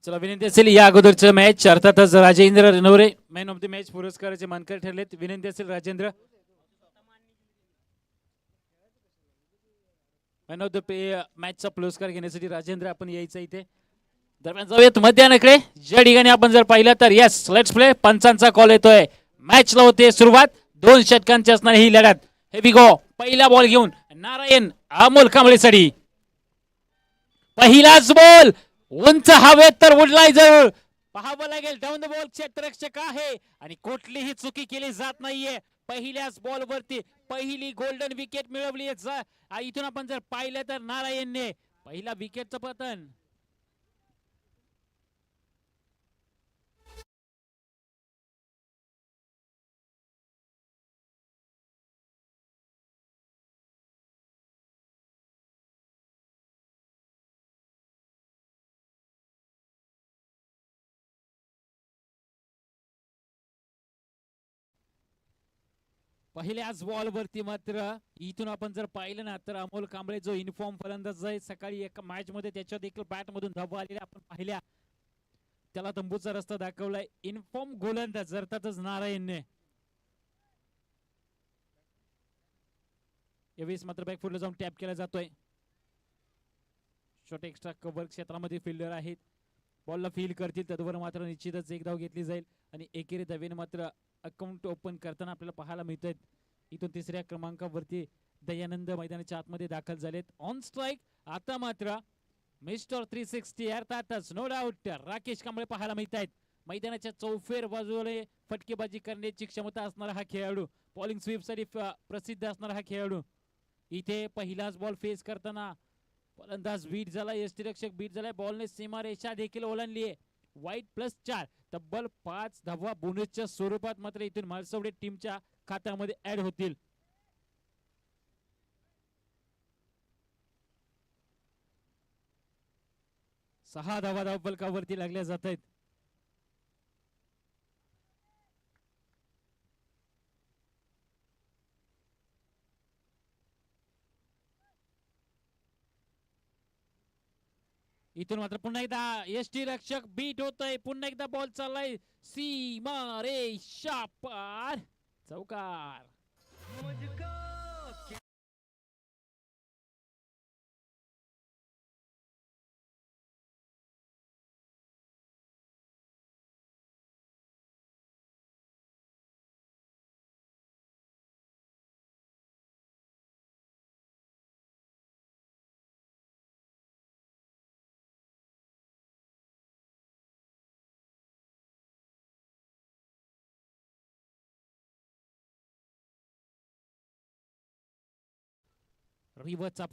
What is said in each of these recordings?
चला विनंती असेल या अगोदरचं मॅच अर्थातच Rajendra Ranaware man of the match पुरस्काराचे मानकरी ठरलेत. विनंती असेल राजेंद्र मॅन ऑफ द मॅचचा पुरस्कार घेण्यासाठी राजेंद्र आपण यायचं इथे. दरम्यान जाऊयात मध्यानाकडे. ज्या ठिकाणी आपण जर पाहिलं तर यस लेट्स प्ले पंचांचा कॉल येतोय. मॅचला होते सुरुवात. 2 षटकांची असणार ही लढत. हे वी गो. पहिला बॉल घेऊन नारायण अमोल कांबळेसाठी. पहिलाच बॉल उंच हवेत तर उडलाय जरूर. पाहावं लागेल डाऊन द बॉल क्षेत्ररक्षक आहे आणि कुठलीही चुकी केली जात नाहीये. पहिल्याच बॉल वरती पहिली गोल्डन विकेट मिळवली. इथून आपण जर पाहिलं तर नारायणने पहिला विकेटचं पतन. पहिल्याच बॉल वरती मात्र इथून आपण जर पाहिलं ना तर अमोल कांबळे जो युनिफॉर्म फलंदाज आहे सकाळी एका मॅच मध्ये त्याच्या देखील बॅट मधून धावा आलेल्या आपण पाहिल्या. त्याला तंबूचा रस्ता दाखवलाय. युनिफॉर्म गोलंदाज अर्थातच नारायणने. यावेळेस मात्र बॅकफुटला जाऊन टॅप केला जातोय. शॉट एक्स्ट्रा कव्हर क्षेत्रामध्ये फिल्डर आहेत. बॉलला फील करतील तद्वर मात्र निश्चितच एक धाव घेतली जाईल आणि एकेरी धावेने मात्र अकाउंट ओपन करताना आपल्याला पाहायला मिळत आहेत. इथून तिसऱ्या क्रमांकावरती दयानंद मैदानाच्या आतमध्ये दाखल झालेत. ऑन स्ट्राईक आता मात्र मिस्टर 360 अर्थातच नो डाऊट राकेश कांबळे पाहायला मिळत आहेत. मैदानाच्या चौफेर बाजूला फटकेबाजी करण्याची क्षमता असणारा हा खेळाडू. बॉलिंग स्वीप साठी प्रसिद्ध असणारा हा खेळाडू. इथे पहिलाच बॉल फेस करताना फलंदाज बीट झाला. यष्टीरक्षक बीट झालाय. बॉलने सीमारेषा देखील ओलांडली आहे. वाईट +4 तब्बल 5 धावा बोनसच्या स्वरूपात मात्र इथून माळसवडे टीमच्या खात्यामध्ये ऍड होतील. सहा धावा धावफलकावरती लागल्या जात आहेत. इथून मात्र पुन्हा एकदा यष्टीरक्षक बीट होतय. पुन्हा एकदा बॉल चाललाय सीमा रेषा पार. चौकार. रिव्हरचा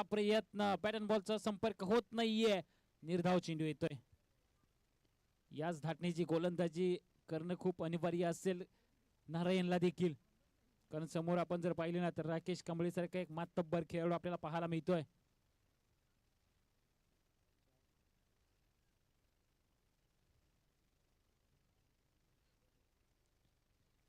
प्रयत्न पॅटर्न बॉलचा संपर्क होत नाहीये. निर्धाव चेंडू येतोय. याच धाटणीची गोलंदाजी करणं खूप अनिवार्य असेल नारायणला देखील. कारण समोर आपण जर पाहिले ना तर राकेश कांबळे सारखा एक मातब्बर खेळाडू आपल्याला पाहायला मिळतोय.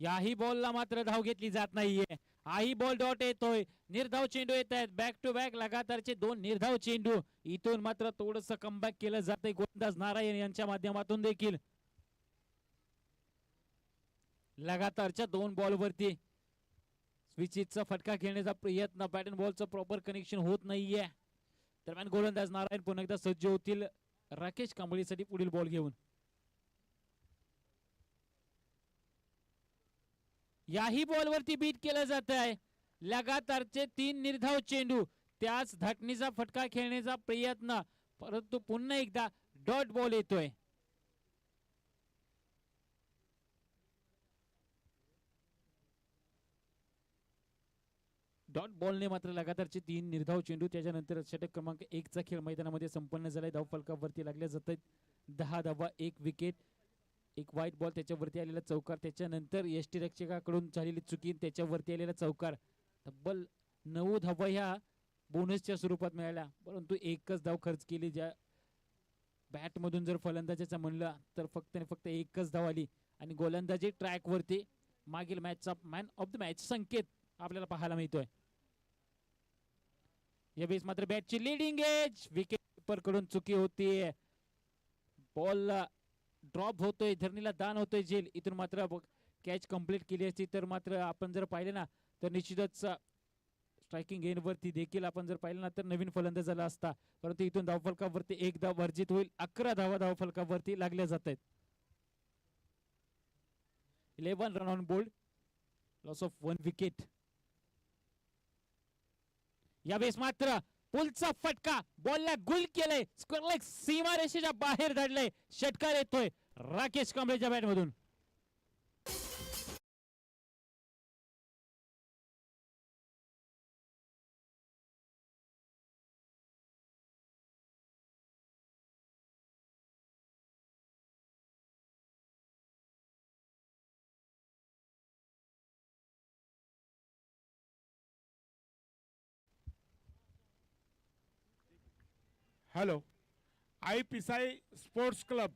याही बॉलला मात्र धाव घेतली जात नाहीये. हाही बॉल डॉट येतोय. निर्धाव चेंडू येत आहेत. बॅक टू बॅक लगातारचे 2 निर्धाव चेंडू. इथून मात्र थोडस कमबॅक केलं जातंय गोलंदाज नारायण यांच्या माध्यमातून देखील. लगातारच्या 2 बॉलवरती स्विचिचा फटका खेळण्याचा प्रयत्न. पॅटर्न बॉलचं प्रॉपर कनेक्शन होत नाहीये. दरम्यान गोलंदाज नारायण पुन्हा एकदा सज्ज होतील राकेश कांबळेसाठी पुढील बॉल घेऊन. याही बॉलवरती बीट केलं जात आहे. लगातारचे 3 निर्धाव चेंडू. त्याच धाटणीचा फटका खेळण्याचा प्रयत्न परंतु पुन्हा एकदा डॉट बॉल येतोय. डॉट बॉलने मात्र लगातारचे 3 निर्धाव चेंडू. त्याच्यानंतर षटक क्रमांक 1 चा खेळ मैदानामध्ये संपन्न झालाय. धाव फलकावरती लागल्या जात आहेत 10 धावा 1 विकेट. एक व्हाईट बॉल त्याच्यावरती आलेला चौकार. त्याच्यानंतर यष्टीरक्षकाकडून झालेली चुकी त्याच्यावरती आलेला चौकार. तब्बल 9 धावा ह्या बोनसच्या स्वरूपात मिळाल्या. परंतु एकच धाव खर्च केली. ज्या बॅट मधून जर फलंदाजाचा म्हणलं तर फक्त आणि फक्त एकच धाव आली आणि गोलंदाजी ट्रॅक वरती मागील मॅचचा मॅन ऑफ द मॅच संकेत आपल्याला पाहायला मिळतोय. यावेळेस मात्र बॅटची लिडिंग एज विकेट कीपर कडून चुकी होती. बॉल ड्रॉप होतोय, धरणीला दान होतोय झेल. इथून मात्र कॅच कंप्लीट केली असती तर मात्र आपण जर पाहिले ना तर निश्चितच स्ट्रायकिंग एंड वरती देखील आपण जर पाहिलं ना तर नवीन फलंदाज झाला असता. परंतु इथून धावफलकावरती एक धाव वर्जित होईल. 11 धावा धावफलकावरती लागल्या जात आहेत. 11 run on board, loss of 1 wicket. यावेळेस मात्र पुलचा फटका, बॉलला गुल केलंय, स्क्वेअर लेग सीमारेषेच्या बाहेर धाडलंय. षटकार येतोय राकेश कांबळेच्या बॅट मधून. हॅलो, आई पिसाई स्पोर्ट्स क्लब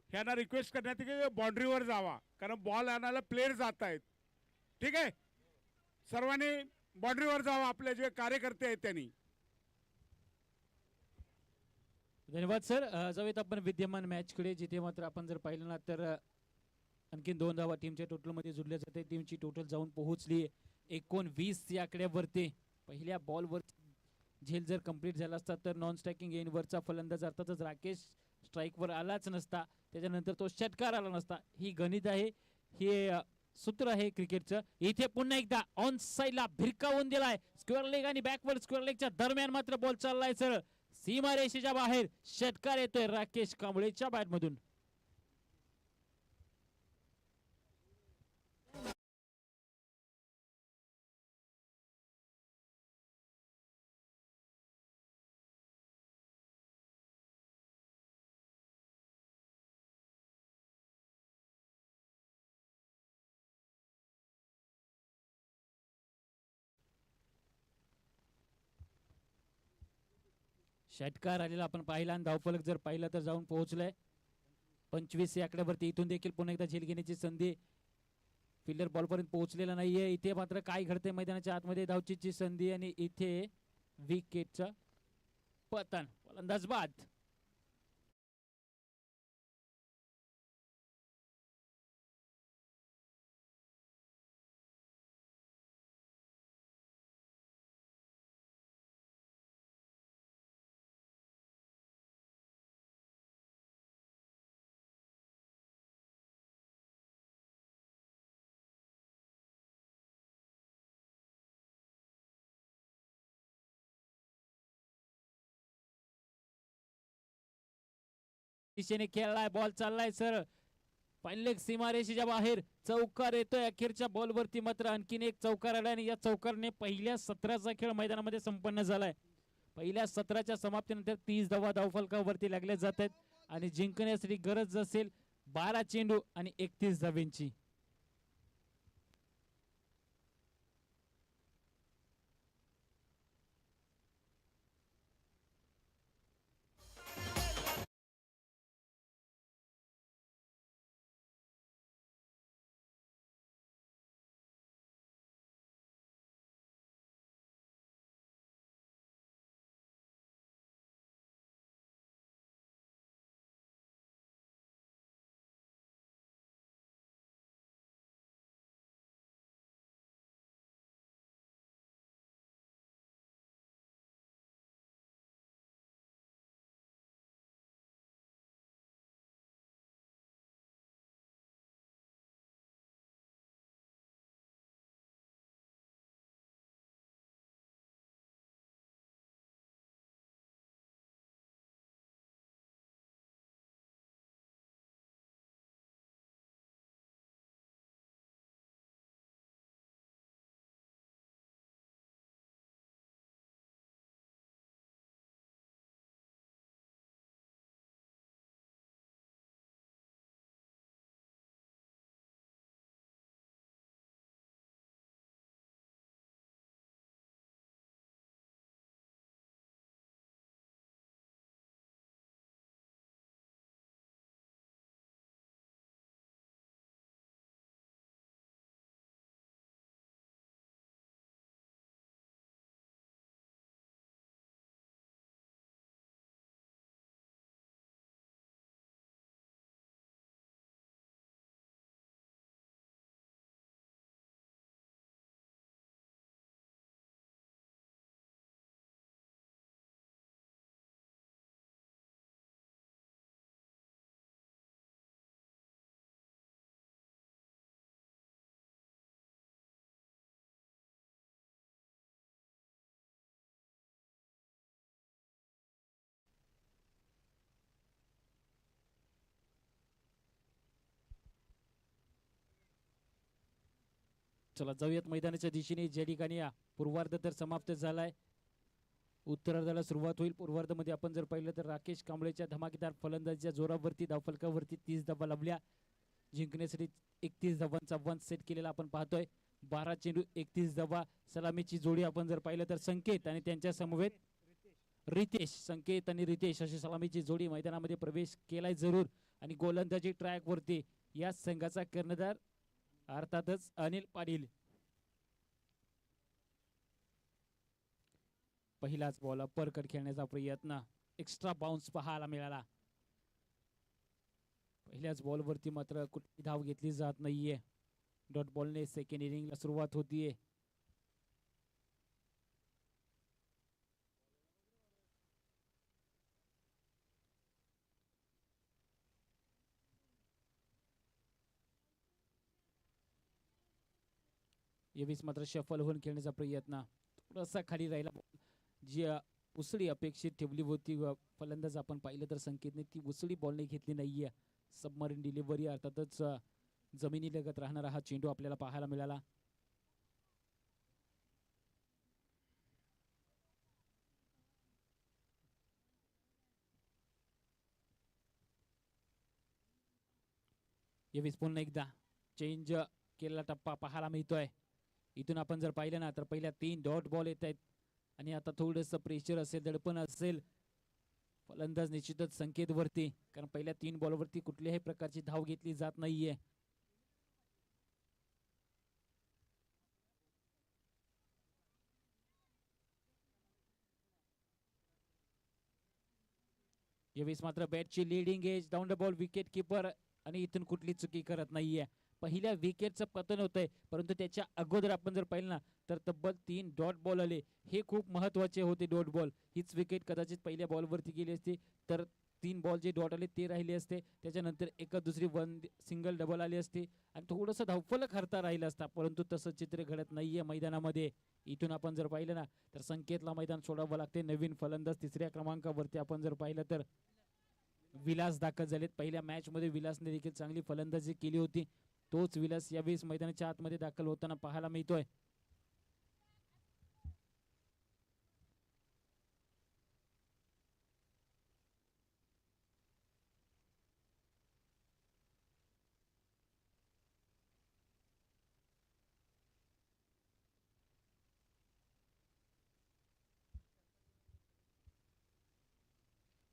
यांना रिक्वेस्ट करण्यात येते की बाउंड्रीवर जावा, कारण बॉल आणायला प्लेयर जात आहेत. ठीक आहे, सर्वांनी बाउंड्रीवर जावा, आपले जे कार्यकर्ते आहेत त्यांनी. धन्यवाद सर. जाऊयात आपण विद्यमान मॅच कडे, जिथे मात्र आपण जर पाहिलं ना तर आणखीन 2 धावा टीमच्या टोटल मध्ये जोडल्या जाते. टीमची टोटल जाऊन पोहोचली 19 या आकड्यावरती. पहिल्या बॉलवर झेल जर कंप्लीट झाला असता तर नॉन स्ट्रायकिंग एंड वरचा फलंदाज अर्थातच राकेश स्ट्राईक वर आलाच नसता. त्याच्यानंतर तो षटकार आला नसता. ही गणित आहे, हे सूत्र आहे क्रिकेटचं. इथे पुन्हा एकदा ऑन साइडला भिरकावून दिलाय. स्क्वेअर लेग आणि बॅकवर्ड स्क्वेअर लेगच्या दरम्यान मात्र बॉल चाललाय सरळ सीमारेषेच्या बाहेर. षटकार येतोय राकेश कांबळेच्या बॅट मधून. षटकार आलेला आपण पाहिला आणि धावफलक जर पाहिला तर जाऊन पोहोचलाय 25 या आकड्यावरती. इथून देखील पुन्हा एकदा झेल घेण्याची संधी. फिल्डर बॉल पर्यंत पोहोचलेला नाहीये. इथे मात्र काय घडते मैदानाच्या आतमध्ये, धावचीची संधी आणि इथे विकेटचा पतन. फलंदाज बाद. दिशेने खेळलाय, बॉल चाललाय सर पहिले सीमारेषेच्या बाहेर. चौकार येतोय अखेरच्या बॉलवरती. मात्र आणखीन एक चौकार आला आणि या चौकारने पहिल्या 17चा खेळ मैदानामध्ये संपन्न झालाय. पहिल्या 17च्या समाप्तीनंतर 30 धावा धावफलकावरती लागल्या जात आहेत आणि जिंकण्यासाठी गरज असेल 12 चेंडू आणि 31 धावेंची. चला जाऊयात मैदानाच्या दिशेने, ज्या ठिकाणी पूर्वार्ध तर समाप्त झालाय, उत्तरार्धाला सुरुवात होईल. पूर्वार्धामध्ये आपण जर पाहिलं तर राकेश कांबळेच्या धमाकेदार फलंदाजीच्या जोरावरती धावफलकावरती 30 धावा लाभल्या. जिंकण्यासाठी 31 धावांचा वन सेट केलेला आपण पाहतोय. 12 चेंडू 31 धावा. सलामीची जोडी आपण जर पाहिलं तर संकेत आणि त्यांच्या समवेत रितेश, संकेत आणि रितेश अशी सलामीची जोडी मैदानामध्ये प्रवेश केलाय जरूर. आणि गोलंदाजी ट्रॅक वरती या संघाचा कर्णधार अर्थातच अनिल पाटील. पहिलाच बॉल अप्पर कट खेळण्याचा प्रयत्न, एक्स्ट्रा बाउन्स पाहायला मिळाला. पहिल्याच बॉलवरती मात्र कुठली धाव घेतली जात नाहीये. डॉट बॉलने सेकंड इनिंगला सुरुवात होतीये. यावेळेस मात्र शफल होऊन खेळण्याचा प्रयत्न, थोडासा खाली राहिला. जी उसळी अपेक्षित ठेवली होती फलंदाज आपण पाहिलं तर संकेतने ती उसळी बॉलने घेतली नाहीये. सबमरीन डिलिव्हरी अर्थातच जमिनीलगत राहणारा हा चेंडू आपल्याला पाहायला मिळाला. यावेळेस पुन्हा एकदा चेंज केलेला टप्पा पाहायला मिळतोय. इथून आपण जर पाहिलं ना तर पहिल्या 3 डॉट बॉल येत आहेत आणि आता थोडंसं प्रेशर असेल, दडपण असेल फलंदाज निश्चितच संकेत वरती, कारण पहिल्या 3 बॉलवरती कुठल्याही प्रकारची धाव घेतली जात नाहीये. यावेळेस मात्र बॅटची leading edge, down the ball, wicket keeper आणि इथून कुठली चुकी करत नाहीये. पहिल्या विकेटचं पतन होतंय, परंतु त्याच्या अगोदर आपण जर पाहिलं ना तर तब्बल 3 डॉट बॉल आले. हे खूप महत्वाचे होते डॉट बॉल. हीच विकेट कदाचित पहिल्या बॉलवरती गेली असती तर 3 बॉल जे डॉट आले ते राहिले असते. त्याच्यानंतर एका दुसरी वन सिंगल डबल आली असती आणि थोडंसं धावफलक हरता राहिला असता, परंतु तसं चित्र घडत नाहीये मैदानामध्ये. इथून आपण जर पाहिलं ना तर संकेतला मैदान सोडावं लागते. नवीन फलंदाज 3ऱ्या क्रमांकावरती आपण जर पाहिलं तर विलास दाखल झालेत. पहिल्या मॅच मध्ये विलासने देखील चांगली फलंदाजी केली होती. तोच विलास यावेळेस मैदानाच्या आतमध्ये दाखल होताना पाहायला मिळतोय.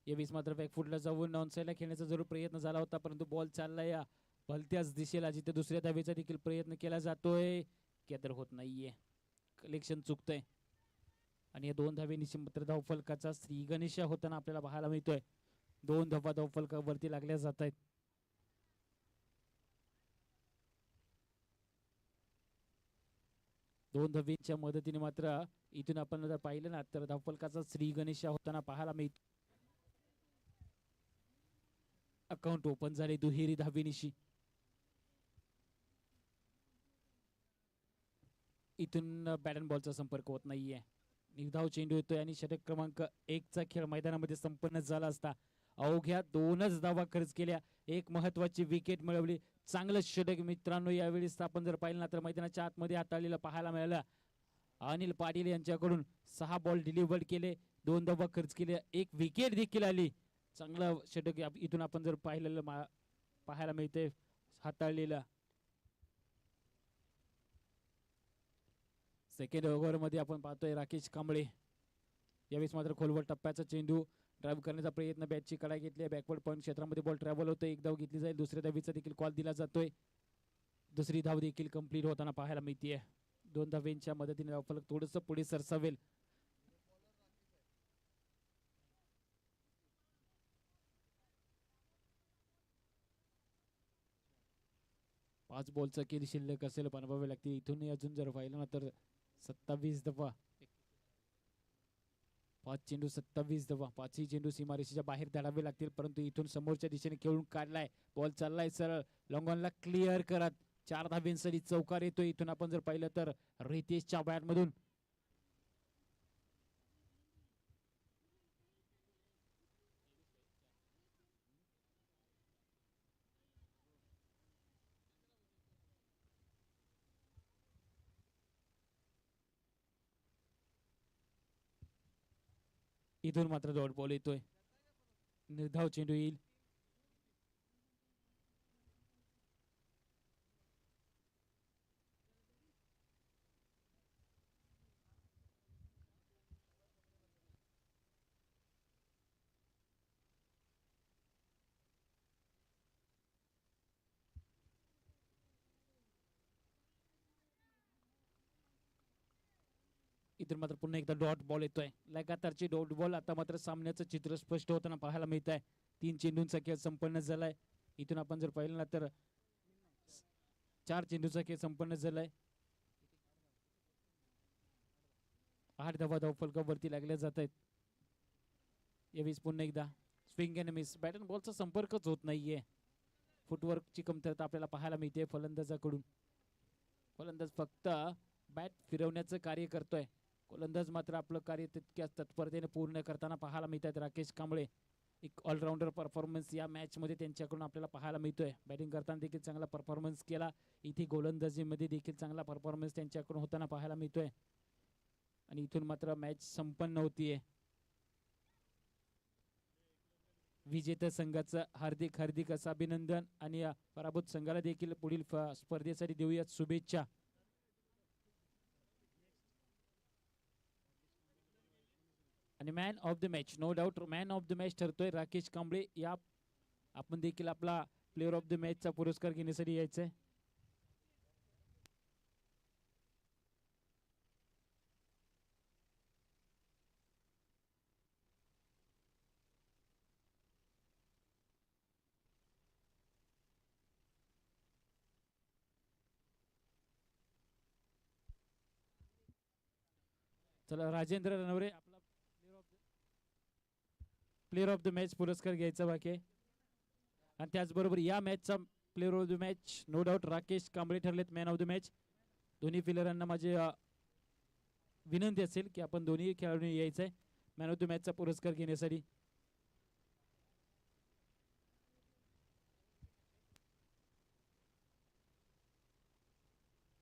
यावेळेस मात्र बॅकफुटला जाऊन नॉन साईडला खेळण्याचा जरूर प्रयत्न झाला होता, परंतु बॉल चाललाय या भलत्याच दिशेला जिथे दुसऱ्या धावेचा देखील प्रयत्न केला जातोय. केदर होत नाहीये, कलेक्शन चुकतंय आणि या 2 धावेनिशी मात्र धावफलकाचा श्री गणेश होताना आपल्याला पाहायला मिळतोय. 2 धावा धावफलकावरती लागल्या जात आहेत. दोन धावेच्या मदतीने मात्र इथून आपण जर पाहिलं ना तर धावफलकाचा श्री गणेश होताना पाहायला मिळतो. अकाउंट ओपन झाले दुहेरी धावेनिशी. इथून बॅट अँड बॉलचा संपर्क होत नाहीये. निर्धाव चेंडू येतोय आणि षटक क्रमांक 1 चा खेळ मैदानामध्ये संपन्न झाला असता. अवघ्या 2च धावा खर्च केल्या, एक महत्वाची विकेट मिळवली. चांगलं षटक मित्रांनो यावेळेस आपण जर पाहिलं ना तर मैदानाच्या आतमध्ये हाताळलेलं पाहायला मिळालं. अनिल पाटील यांच्याकडून 6 बॉल डिलिव्हर्ड केले, 2 धावा खर्च केल्या, 1 विकेट देखील आली. चांगलं षटक इथून आपण जर पाहिलेलं पाहायला मिळते हाताळलेलं. सेकंड ओव्हर मध्ये आपण पाहतोय राकेश कांबळे. यावेळेस मात्र खोलवर टप्प्याचा चेंडू ड्राईव्ह करण्याचा प्रयत्न, बॅटची कडाई घेतली, बॅकवर्ड पॉईंट क्षेत्रामध्ये बॉल ट्रॅव्हल होतोय. 1 धाव घेतली जाईल, दुसऱ्या धावेचा देखील कॉल दिला जातोय. दुसरी धाव देखील कंप्लीट होताना पाहायला मिळतीये. 2 धावेंच्या मदतीने धावफलक थोडंसं पुढे सरसावेल. पाच बॉलचा खेळ शिल्लक असेल बनवावे लागते. इथून अजून जर पाहिलं ना तर 27 धावा, 5 चेंडू 27 धावा, 5ही चेंडू सीमारेषेच्या बाहेर धाडावे लागतील. परंतु इथून समोरच्या दिशेने खेळून काढलाय, बॉल चाललाय सरळ लॉंगॉनला क्लिअर करत 4 धावेंसाठी चौकार येतोय. इथून आपण जर पाहिलं तर रितेशच्या बॅट मधून इथून मात्र डॉट बॉल येतोय, निर्धाव चेंडू येईल. इथून मात्र पुन्हा एकदा डॉट बॉल येतोय, लगातारची डॉट बॉल. आता मात्र सामन्याचं चित्र स्पष्ट होताना पाहायला मिळत आहे. 3 चेंडूंचा खेळ संपन्न झालाय. इथून आपण जर पाहिलं ना तर 4 चेंडूचा खेळ संपन्न झालाय. 8 धावा धावफलकावरती लागल्या जात आहेत. यावेळेस पुन्हा एकदा swing and miss, bat and बॉलचा संपर्कच होत नाहीये. फुटवर्कची कमतरता आपल्याला पाहायला मिळते फलंदाजाकडून. फलंदाज फक्त बॅट फिरवण्याचं कार्य करतोय. गोलंदाज मात्र आपलं कार्य तितक्याच तत्परतेने पूर्ण करताना पाहायला मिळतात. राकेश कांबळे एक ऑलराऊंडर परफॉर्मन्स या मॅच मध्ये त्यांच्याकडून आपल्याला पाहायला मिळतोय. बॅटिंग करताना देखील चांगला परफॉर्मन्स केला, इथे गोलंदाजीमध्ये देखील चांगला परफॉर्मन्स त्यांच्याकडून होताना पाहायला मिळतोय. आणि इथून मात्र मॅच संपन्न होतीये. विजेत्या संघाचं हार्दिक हार्दिक असं अभिनंदन आणि या पराभूत संघाला देखील पुढील स्पर्धेसाठी देऊयात शुभेच्छा. आणि man of the match, no doubt man of the match ठरतोय राकेश कांबळे. या आपण देखील आपला प्लेअर ऑफ द मॅचचा पुरस्कार घेण्यासाठी यायचंय. चला राजेंद्र रनवरे आपला प्लेअर ऑफ द मॅच पुरस्कार घ्यायचा बाकी आहे. आणि त्याचबरोबर या मॅचचा player of the match no doubt Rakesh Kamble ठरलेत मॅन ऑफ द मॅच. दोन्ही फिलरांना माझी विनंती असेल की आपण दोन्ही खेळाडूंनी यायचंय मॅन ऑफ द मॅचचा पुरस्कार घेण्यासाठी.